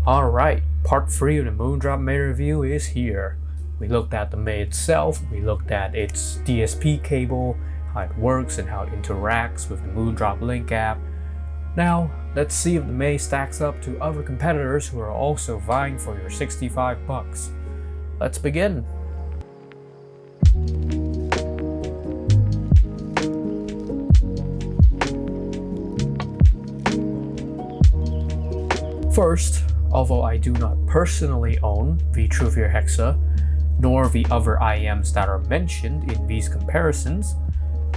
Alright, part 3 of the Moondrop May review is here. We looked at the May itself, we looked at its DSP cable, how it works and how it interacts with the Moondrop Link app. Now, let's see if the May stacks up to other competitors who are also vying for your 65 bucks. Let's begin. First, although I do not personally own the Truthear Hexa, nor the other IEMs that are mentioned in these comparisons,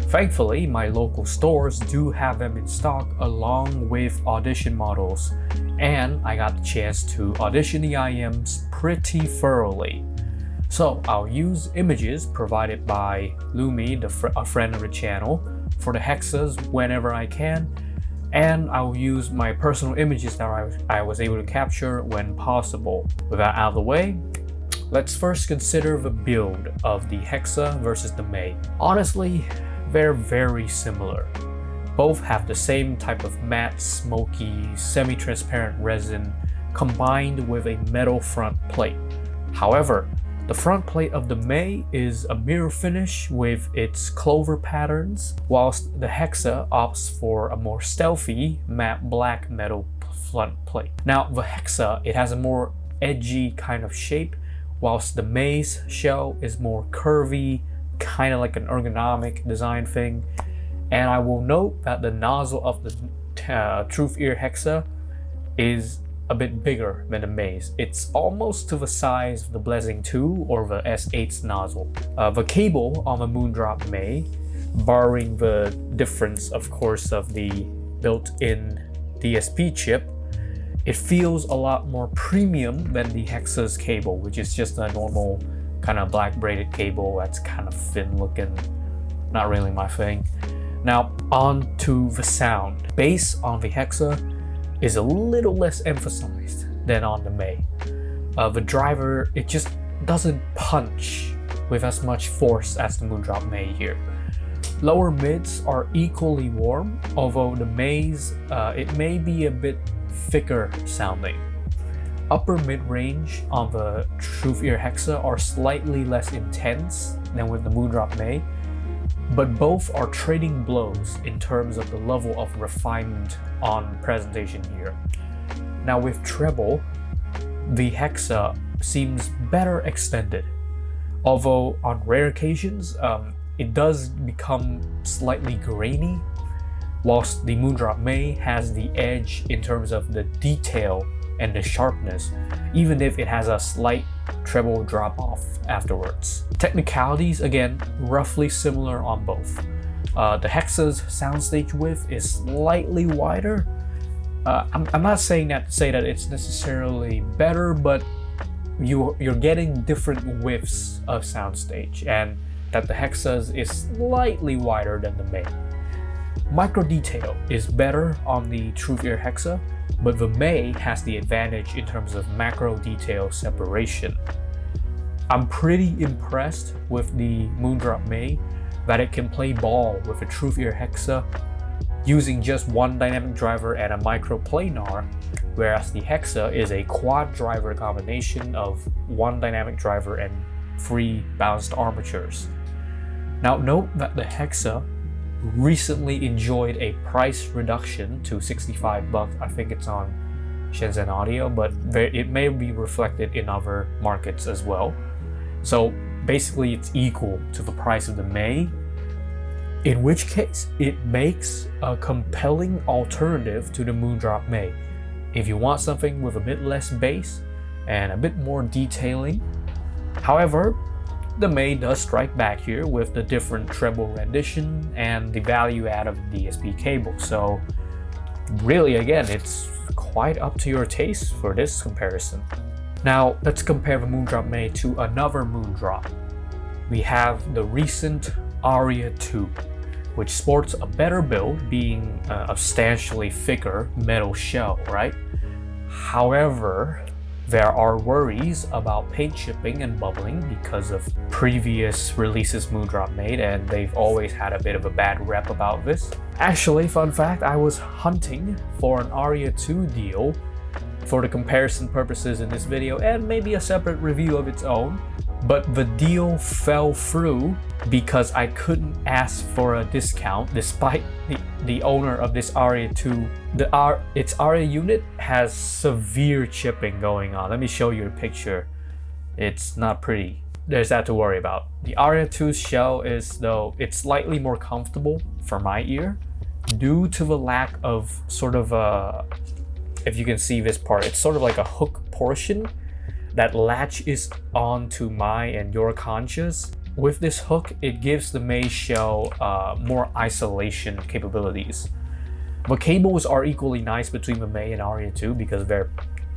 thankfully my local stores do have them in stock along with audition models, and I got the chance to audition the IEMs pretty thoroughly. So I'll use images provided by Lumi, a friend of the channel, for the Hexas whenever I can, and I'll use my personal images that I was able to capture when possible. With that out of the way, let's first consider the build of the Hexa versus the May. Honestly, they're very similar. Both have the same type of matte, smoky, semi-transparent resin combined with a metal front plate. However, the front plate of the May is a mirror finish with its clover patterns, whilst the Hexa opts for a more stealthy matte black metal front plate. Now the Hexa, it has a more edgy kind of shape, whilst the May's shell is more curvy, kind of like an ergonomic design thing. And I will note that the nozzle of the Truthear Hexa is a bit bigger than the May's. It's almost to the size of the Blessing 2 or the S8's nozzle. The cable on the Moondrop May, barring the difference of course of the built-in DSP chip, it feels a lot more premium than the Hexa's cable, which is just a normal kind of black braided cable that's kind of thin looking, not really my thing. Now on to the sound. Bass on the Hexa is a little less emphasized than on the May. The driver, it just doesn't punch with as much force as the Moondrop May here. Lower mids are equally warm, although the May's, it may be a bit thicker sounding. Upper mid-range on the Truthear Hexa are slightly less intense than with the Moondrop May, but both are trading blows in terms of the level of refinement on presentation here. Now with treble, the Hexa seems better extended, although on rare occasions it does become slightly grainy, whilst the Moondrop May has the edge in terms of the detail and the sharpness, even if it has a slight treble drop off afterwards. Technicalities, again, roughly similar on both. The Hexa's soundstage width is slightly wider. I'm not saying that to say that it's necessarily better, but you're getting different widths of soundstage, and that the Hexa's is slightly wider than the May. Micro detail is better on the Truthear Hexa, but the May has the advantage in terms of macro detail separation. I'm pretty impressed with the Moondrop May that it can play ball with a Truthear Hexa using just one dynamic driver and a micro planar, whereas the Hexa is a quad driver combination of one dynamic driver and 3 balanced armatures. Now note that the Hexa recently enjoyed a price reduction to 65 bucks. I think it's on Shenzhen Audio, but it may be reflected in other markets as well. So basically it's equal to the price of the May, in which case it makes a compelling alternative to the Moondrop May. If you want something with a bit less bass and a bit more detailing. However, the May does strike back here with the different treble rendition and the value add of the DSP cable. So really, again, it's quite up to your taste for this comparison. Now let's compare the Moondrop May to another Moondrop. We have the recent Aria II, which sports a better build, being a substantially thicker metal shell, right? However, there are worries about paint chipping and bubbling because of previous releases Moondrop made, and they've always had a bit of a bad rep about this. Actually, fun fact, I was hunting for an Aria II deal for the comparison purposes in this video and maybe a separate review of its own. But the deal fell through because I couldn't ask for a discount despite the owner of this Aria II. Its Aria unit has severe chipping going on. Let me show you a picture. It's not pretty. There's that to worry about. The Aria II's shell is, though, it's slightly more comfortable for my ear due to the lack of sort of a, if you can see this part, it's sort of like a hook portion that latches onto my and your conchas. With this hook, it gives the May shell more isolation capabilities. The cables are equally nice between the May and Aria II because they're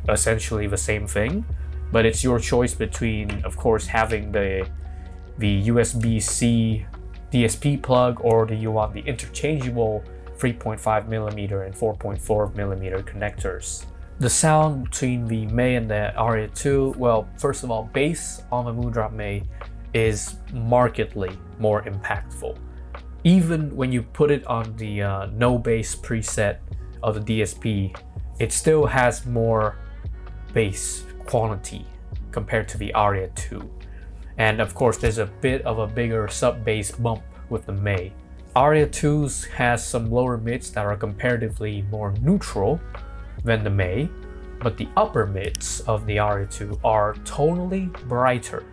essentially the same thing, but it's your choice between, of course, having the USB-C DSP plug, or do you want the interchangeable 3.5mm and 4.4mm connectors. The sound between the May and the Aria II, well, first of all, bass on the Moondrop May is markedly more impactful. Even when you put it on the no bass preset of the DSP, it still has more bass quality compared to the Aria II. And of course, there's a bit of a bigger sub-bass bump with the May. Aria II's has some lower mids that are comparatively more neutral than the May, but the upper mids of the Aria II are tonally brighter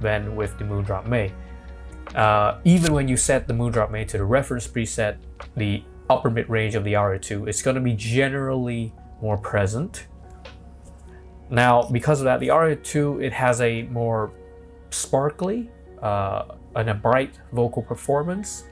than with the Moondrop May. Even when you set the Moondrop May to the reference preset, the upper mid range of the Aria II is going to be generally more present. Now, because of that, the Aria II, it has a more sparkly and a bright vocal performance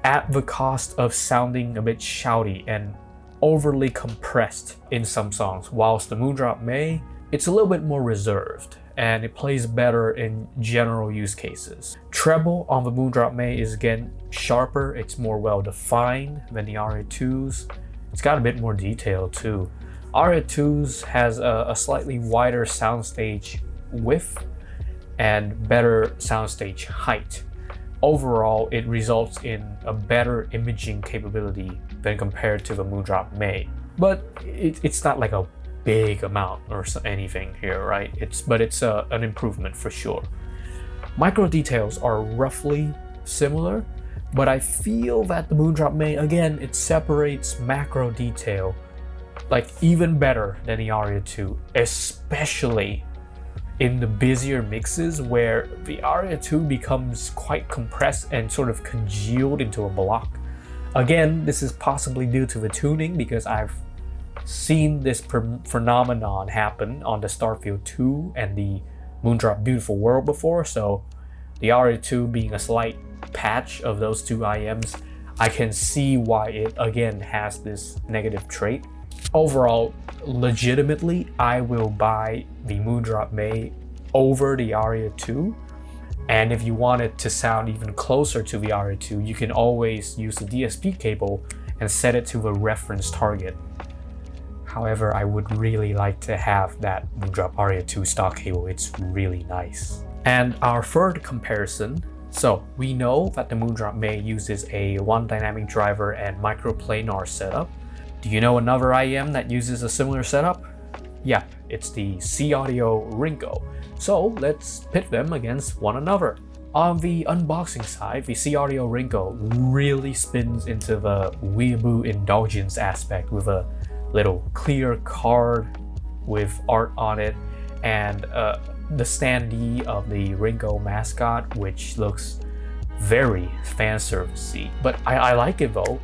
at the cost of sounding a bit shouty and overly compressed in some songs, whilst the Moondrop May, it's a little bit more reserved and it plays better in general use cases. Treble on the Moondrop May is again sharper, it's more well defined than the Aria II's. It's got a bit more detail too. Aria II's has a slightly wider soundstage width and better soundstage height. Overall, it results in a better imaging capability than compared to the Moondrop May. But it's not like a big amount or anything here, right? But it's an improvement for sure. Micro details are roughly similar, but I feel that the Moondrop May, again, it separates macro detail like even better than the Aria II, especially in the busier mixes where the Aria II becomes quite compressed and sort of congealed into a block. Again, this is possibly due to the tuning because I've seen this phenomenon happen on the Starfield 2 and the Moondrop Beautiful World before, so the Aria II being a slight patch of those two IMs, I can see why it again has this negative trait. Overall, legitimately, I will buy the Moondrop May over the Aria II. And if you want it to sound even closer to the Aria II, you can always use the DSP cable and set it to the reference target. However, I would really like to have that Moondrop Aria II stock cable. It's really nice. And our third comparison. So we know that the Moondrop May uses a one dynamic driver and microplanar setup. Do you know another IM that uses a similar setup? Yeah, it's the Seeaudio Rinko. So let's pit them against one another. On the unboxing side, the Seeaudio Rinko really spins into the weeaboo indulgence aspect with a little clear card with art on it and the standee of the Rinko mascot, which looks very fan servicey. But I like it though.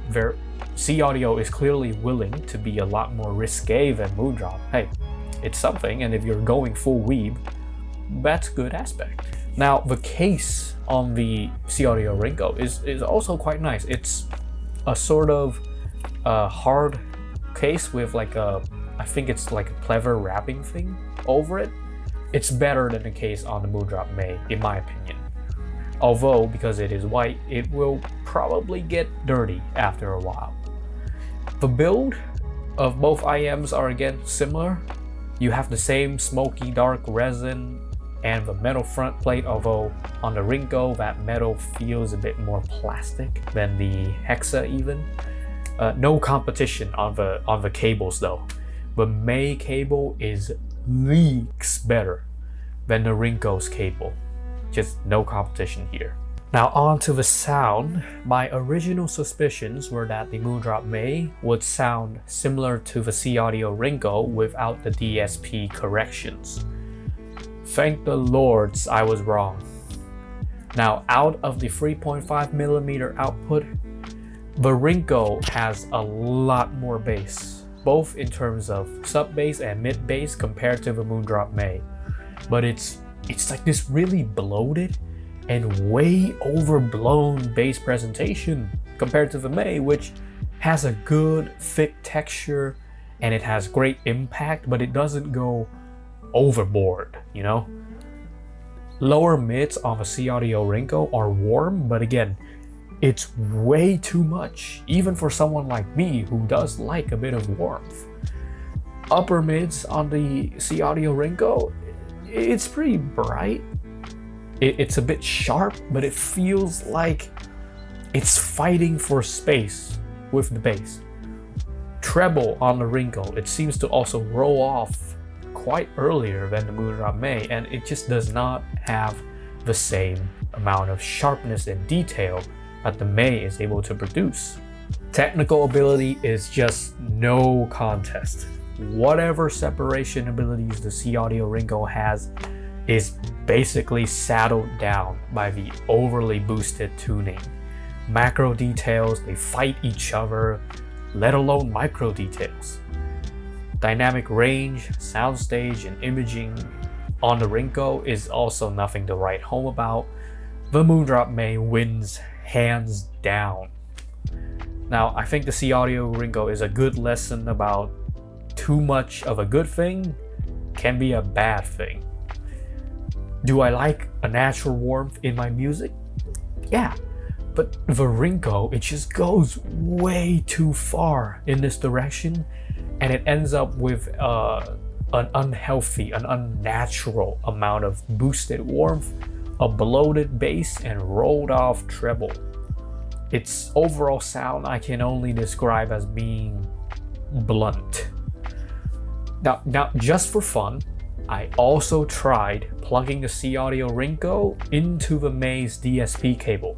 Seeaudio is clearly willing to be a lot more risque than Moondrop. Hey, it's something, and if you're going full weeb, that's a good aspect. Now, the case on the Seeaudio Rinko is also quite nice. It's a sort of hard case with like I think it's like a pleather wrapping thing over it. It's better than the case on the Moondrop May, in my opinion. Although, because it is white, it will probably get dirty after a while. The build of both IMs are again similar. You have the same smoky dark resin and the metal front plate, although on the Rinko that metal feels a bit more plastic than the Hexa even. No competition on the cables though. the May cable is leagues better than the Rinko's cable. Just no competition here. Now on to the sound. My original suspicions were that the Moondrop May would sound similar to the Seeaudio Rinko without the DSP corrections. Thank the lords I was wrong. Now out of the 3.5mm output, the Rinko has a lot more bass, both in terms of sub bass and mid bass compared to the Moondrop May. But it's like this really bloated and way overblown bass presentation compared to the May, which has a good thick texture and it has great impact, but it doesn't go overboard, you know? Lower mids on the Seeaudio Rinko are warm, but again, it's way too much, even for someone like me who does like a bit of warmth. Upper mids on the Seeaudio Rinko, it's pretty bright. It's a bit sharp, but it feels like it's fighting for space with the bass. Treble on the Rinko, it seems to also roll off quite earlier than the Moondrop May, and it just does not have the same amount of sharpness and detail that the May is able to produce. Technical ability is just no contest. Whatever separation abilities the Seeaudio Rinko has is basically saddled down by the overly boosted tuning. Macro details, they fight each other, let alone micro details. Dynamic range, soundstage, and imaging on the Rinko is also nothing to write home about. The Moondrop May wins hands down. Now, I think the Seeaudio Rinko is a good lesson about too much of a good thing can be a bad thing. Do I like a natural warmth in my music? Yeah, but the Rinko, it just goes way too far in this direction, and it ends up with an unhealthy, an unnatural amount of boosted warmth, a bloated bass, and rolled off treble. Its overall sound I can only describe as being blunt. Now just for fun, I also tried plugging the Seeaudio Rinko into the May's DSP cable,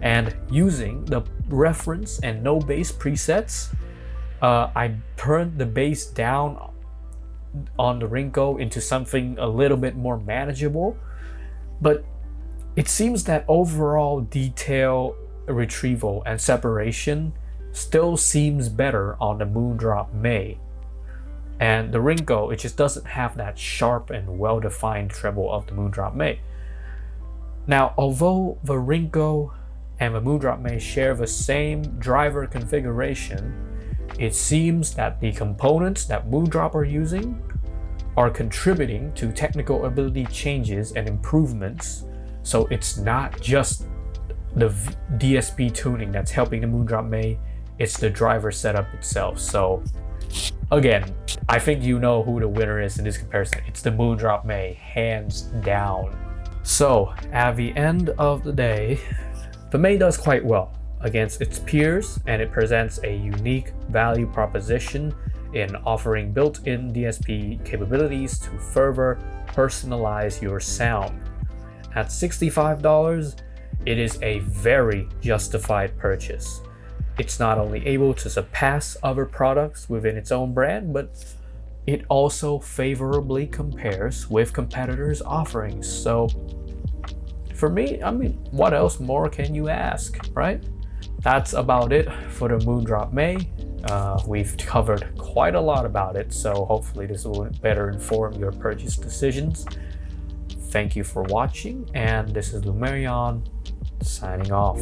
and using the reference and no bass presets, I turned the bass down on the Rinko into something a little bit more manageable, but it seems that overall detail retrieval and separation still seems better on the Moondrop May. And the Rinko, it just doesn't have that sharp and well-defined treble of the Moondrop May. Now, although the Rinko and the Moondrop May share the same driver configuration, it seems that the components that Moondrop are using are contributing to technical ability changes and improvements. So it's not just the DSP tuning that's helping the Moondrop May, it's the driver setup itself. So again, I think you know who the winner is in this comparison. It's the Moondrop May, hands down. So at the end of the day, the May does quite well against its peers, and it presents a unique value proposition in offering built-in DSP capabilities to further personalize your sound. At $65, it is a very justified purchase. It's not only able to surpass other products within its own brand, but it also favorably compares with competitors' offerings. So for me, I mean, what else more can you ask, right? That's about it for the Moondrop May. We've covered quite a lot about it, so hopefully this will better inform your purchase decisions. Thank you for watching, and this is Lumerion signing off.